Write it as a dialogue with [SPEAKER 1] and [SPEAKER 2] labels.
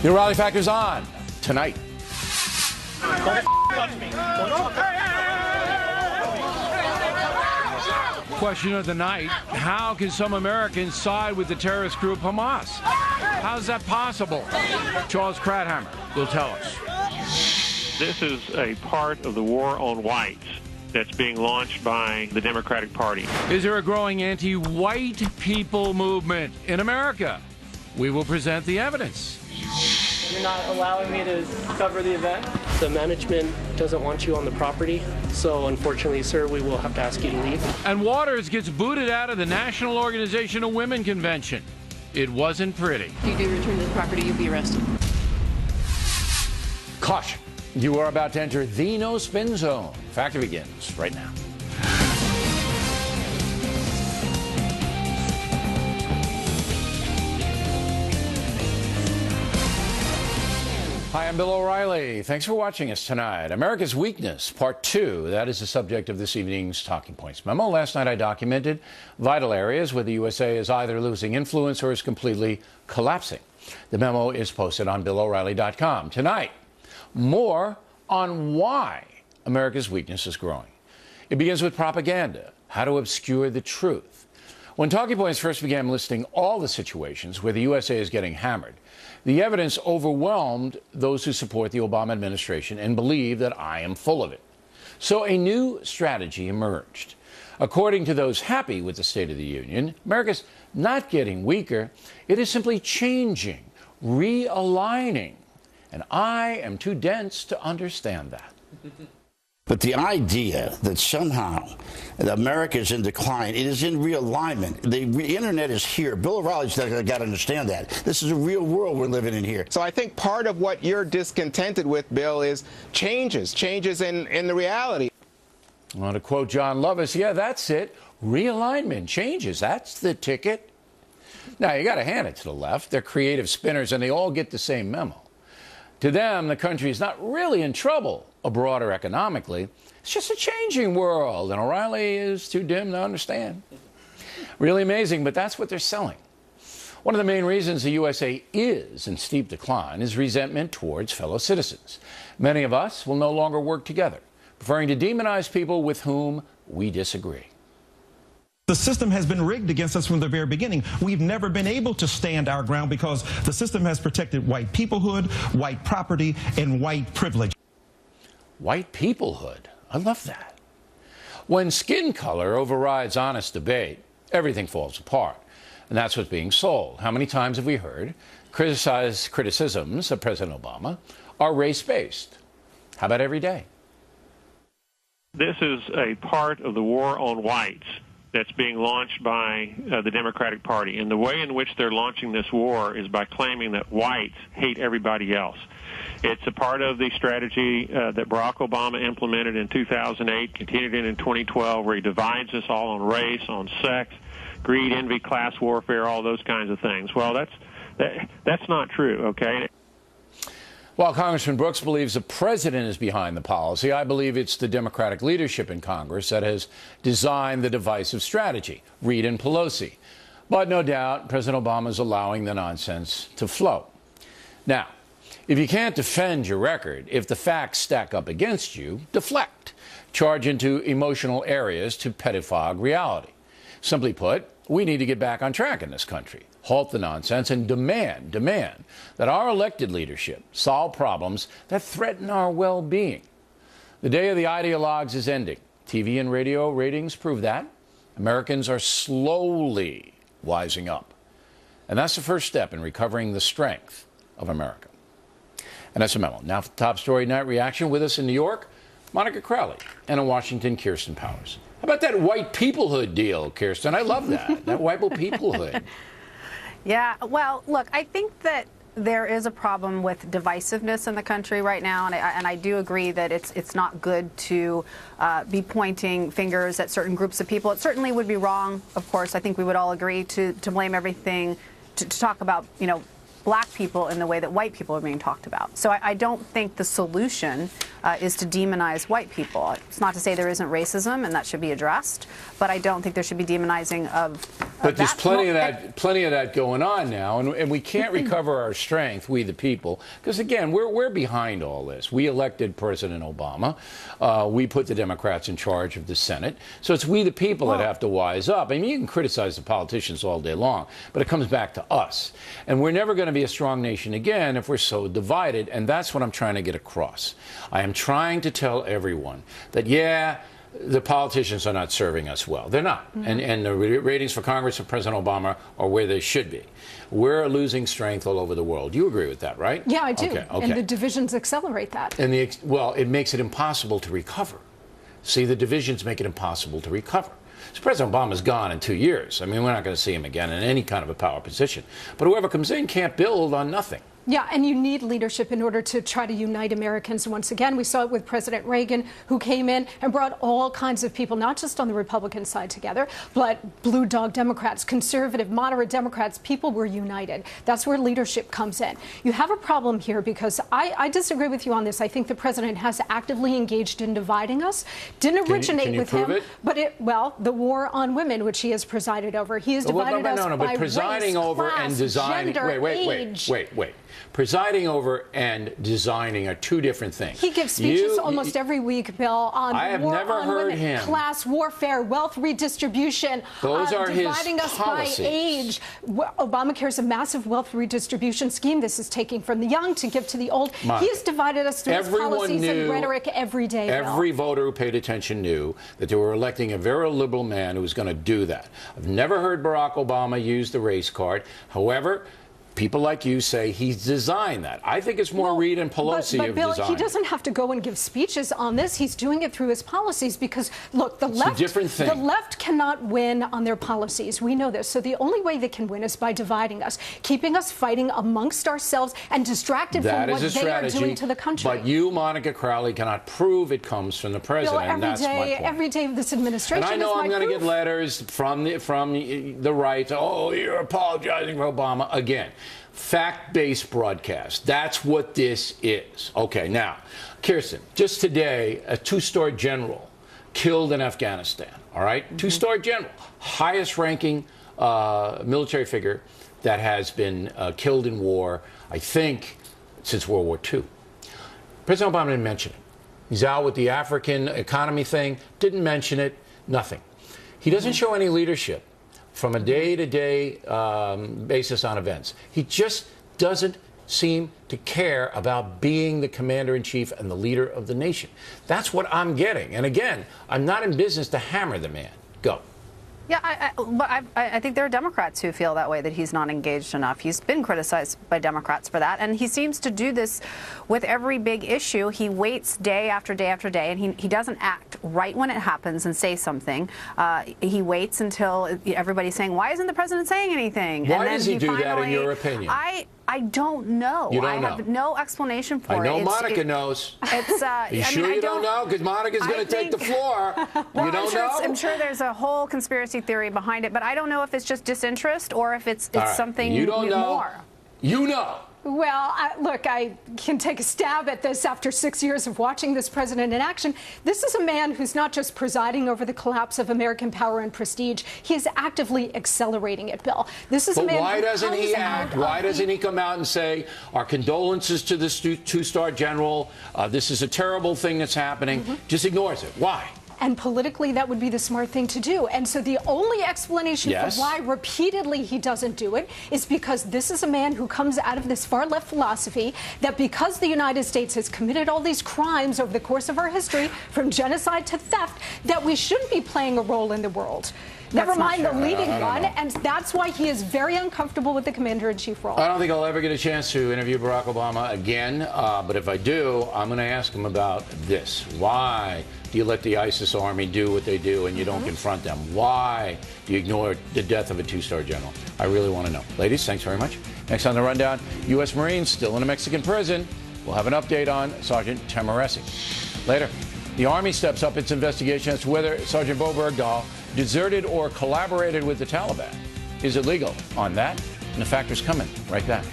[SPEAKER 1] Your Reilly Factor's on tonight. Question of the night: how can some Americans side with the terrorist group Hamas? How's that possible? Charles Krathammer will tell us.
[SPEAKER 2] This is a part of the war on whites that's being launched by the Democratic Party.
[SPEAKER 1] Is there a growing anti-white people movement in America? We will present the evidence.
[SPEAKER 3] You're not allowing me to cover the event? The management doesn't want you on the property, so unfortunately, sir, we will have to ask you to leave.
[SPEAKER 1] And Waters gets booted out of the National Organization of Women Convention. It wasn't pretty.
[SPEAKER 4] If you do return to the property, you'll be arrested.
[SPEAKER 1] Caution. You are about to enter the no-spin zone. Factor begins right now. Hi, I'm Bill O'Reilly. Thanks for watching us tonight. America's Weakness, Part 2. That is the subject of this evening's Talking Points memo. Last night I documented vital areas where the USA is either losing influence or is completely collapsing. The memo is posted on BillO'Reilly.com. Tonight, more on why America's weakness is growing. It begins with propaganda, how to obscure the truth. When Talking Points first began listing all the situations where the USA is getting hammered, the evidence overwhelmed those who support the Obama administration and believe that I am full of it. So a new strategy emerged. According to those happy with the State of the Union, America's not getting weaker, it is simply changing, realigning. And I am too dense to understand that.
[SPEAKER 5] But the idea that somehow America is in decline, it is in realignment. The internet is here. Bill O'Reilly's got to understand that. This is a real world we're living in here.
[SPEAKER 6] So I think part of what you're discontented with, Bill, is changes in the reality.
[SPEAKER 1] Well, to quote John Lovis, yeah, that's it. Realignment, changes, that's the ticket. Now, you got to hand it to the left. They're creative spinners, and they all get the same memo. To them, the country is not really in trouble, abroad or economically. It's just a changing world, and O'Reilly is too dim to understand. Really amazing, but that's what they're selling. One of the main reasons the USA is in steep decline is resentment towards fellow citizens. Many of us will no longer work together, preferring to demonize people with whom we disagree.
[SPEAKER 7] The system has been rigged against us from the very beginning. We've never been able to stand our ground because the system has protected white peoplehood, white property, and white privilege.
[SPEAKER 1] White peoplehood. I love that. When skin color overrides honest debate, everything falls apart. And that's what's being sold. How many times have we heard criticisms of President Obama are race-based? How about every day?
[SPEAKER 2] This is a part of the war on whites that's being launched by the Democratic Party. And the way in which they're launching this war is by claiming that whites hate everybody else. It's a part of the strategy that Barack Obama implemented in 2008, continued in 2012, where he divides us all on race, on sex, greed, envy, class warfare, all those kinds of things. Well, that's not true, okay?
[SPEAKER 1] While Congressman Brooks believes the president is behind the policy, I believe it's the Democratic leadership in Congress that has designed the divisive strategy, Reid and Pelosi. But no doubt, President Obama is allowing the nonsense to flow. Now, if you can't defend your record, if the facts stack up against you, deflect. Charge into emotional areas to pettifog reality. Simply put, we need to get back on track in this country, halt the nonsense, and demand that our elected leadership solve problems that threaten our well-being. The day of the ideologues is ending. TV and radio ratings prove that. Americans are slowly wising up. And that's the first step in recovering the strength of America. And that's a memo. Now for the top story night reaction. With us in New York, Monica Crowley, and in Washington, Kirsten Powers. How about that white peoplehood deal, Kirsten? I love that. That white peoplehood.
[SPEAKER 8] Yeah, well, look, I think that there is a problem with divisiveness in the country right now, and I do agree that it's not good to be pointing fingers at certain groups of people. It certainly would be wrong, of course. I think we would all agree to blame everything, to talk about, black people in the way that white people are being talked about. So I don't think the solution is to demonize white people. It's not to say there isn't racism, and that should be addressed, but I don't think there should be demonizing of
[SPEAKER 1] But there's plenty of that going on now, and we can't recover our strength, we the people, because again, we're behind all this. We elected President Obama. We put the Democrats in charge of the Senate. So it's we the people that have to wise up. I mean, you can criticize the politicians all day long, but it comes back to us. And we're never going to be a strong nation again if we're so divided, and that's what I'm trying to get across. I am trying to tell everyone that, yeah, the politicians are not serving us well. They're not. Mm-hmm. And the ratings for Congress of President Obama are where they should be. We're losing strength all over the world. You agree with that, right?
[SPEAKER 9] Yeah, I do.
[SPEAKER 1] Okay.
[SPEAKER 9] And the divisions accelerate that.
[SPEAKER 1] And well, it makes it impossible to recover. See, the divisions make it impossible to recover. So President Obama's gone in 2 years. I mean, we're not going to see him again in any kind of a power position. But whoever comes in can't build on nothing.
[SPEAKER 9] Yeah, and you need leadership in order to try to unite Americans. Once again, we saw it with President Reagan, who came in and brought all kinds of people, not just on the Republican side together, but blue dog Democrats, conservative, moderate Democrats. People were united. That's where leadership comes in. You have a problem here because I disagree with you on this. I think the president has actively engaged in dividing us. Didn't originate with him, but the war on women, which he has presided over, he has divided us by
[SPEAKER 1] presiding
[SPEAKER 9] race,
[SPEAKER 1] over
[SPEAKER 9] class,
[SPEAKER 1] and designing.
[SPEAKER 9] gender, age.
[SPEAKER 1] Wait. Presiding over and designing are two different things.
[SPEAKER 9] He gives speeches almost every week, Bill, on
[SPEAKER 1] I have
[SPEAKER 9] war
[SPEAKER 1] never
[SPEAKER 9] on
[SPEAKER 1] heard
[SPEAKER 9] women,
[SPEAKER 1] him.
[SPEAKER 9] class warfare, wealth redistribution.
[SPEAKER 1] Those are
[SPEAKER 9] dividing
[SPEAKER 1] his
[SPEAKER 9] us
[SPEAKER 1] policies.
[SPEAKER 9] by age. Obamacare is a massive wealth redistribution scheme. This is taking from the young to give to the old. He has divided us through his policies and rhetoric every day.
[SPEAKER 1] Every voter who paid attention knew that they were electing a very liberal man who was going to do that. I've never heard Barack Obama use the race card. However, people like you say he's designed that. I think it's more Reid and Pelosi
[SPEAKER 9] but
[SPEAKER 1] have
[SPEAKER 9] Bill,
[SPEAKER 1] designed.
[SPEAKER 9] He doesn't have to go and give speeches on this. He's doing it through his policies because, look, the left cannot win on their policies. We know this. So the only way they can win is by dividing us, keeping us fighting amongst ourselves and distracted from what they are doing to the country.
[SPEAKER 1] But you, Monica Crowley, cannot prove it comes from the president.
[SPEAKER 9] Bill,
[SPEAKER 1] and that's my point.
[SPEAKER 9] every day of this administration
[SPEAKER 1] and I know
[SPEAKER 9] is
[SPEAKER 1] I'm going to get letters from the right. Oh, you're apologizing for Obama again. Fact-based broadcast. That's what this is. Okay, now, Kirsten, just today, a two-star general killed in Afghanistan, all right? Mm-hmm. Two-star general, highest-ranking military figure that has been killed in war, I think, since World War II. President Obama didn't mention it. He's out with the African economy thing, didn't mention it, nothing. He doesn't show any leadership from a day-to-day basis on events. He just doesn't seem to care about being the commander-in-chief and the leader of the nation. That's what I'm getting. And again, I'm not in business to hammer the man. Go.
[SPEAKER 8] Yeah, I think there are Democrats who feel that way, that he's not engaged enough. He's been criticized by Democrats for that, and he seems to do this with every big issue. He waits day after day after day, and he doesn't act right when it happens and say something. He waits until everybody's saying, why isn't the president saying anything?
[SPEAKER 1] Why does he do that, in your opinion?
[SPEAKER 8] I don't know.
[SPEAKER 1] You don't know.
[SPEAKER 8] I have no explanation for it.
[SPEAKER 1] I know Monica knows.
[SPEAKER 8] You
[SPEAKER 1] sure you don't know? Because Monica's going to take the floor.
[SPEAKER 8] Well,
[SPEAKER 1] you don't know?
[SPEAKER 8] I'm sure there's a whole conspiracy theory behind it, but I don't know if it's just disinterest or if it's something
[SPEAKER 1] you don't know.
[SPEAKER 8] more.
[SPEAKER 1] You know.
[SPEAKER 9] Well, look, I can take a stab at this after 6 years of watching this president in action. This is a man who's not just presiding over the collapse of American power and prestige. He is actively accelerating it, Bill. This is a man
[SPEAKER 1] why
[SPEAKER 9] who
[SPEAKER 1] doesn't he
[SPEAKER 9] act?
[SPEAKER 1] Why doesn't he come out and say, our condolences to this two-star general, this is a terrible thing that's happening? Mm-hmm. Just ignores it. Why?
[SPEAKER 9] And politically, that would be the smart thing to do. And so the only explanation for why repeatedly he doesn't do it is because this is a man who comes out of this far-left philosophy that because the United States has committed all these crimes over the course of our history, from genocide to theft, that we shouldn't be playing a role in the world. Never mind the leading one, and that's why he is very uncomfortable with the commander-in-chief role.
[SPEAKER 1] I don't think I'll ever get a chance to interview Barack Obama again, but if I do, I'm going to ask him about this. Why do you let the ISIS army do what they do and you don't confront them? Why do you ignore the death of a two-star general? I really want to know. Ladies, thanks very much. Next on The Rundown, U.S. Marines still in a Mexican prison. We'll have an update on Sergeant Tamaresi. Later, the Army steps up its investigation as to whether Sergeant Bo Bergdahl deserted or collaborated with the Taliban. Is it legal? On that and the factors coming right back.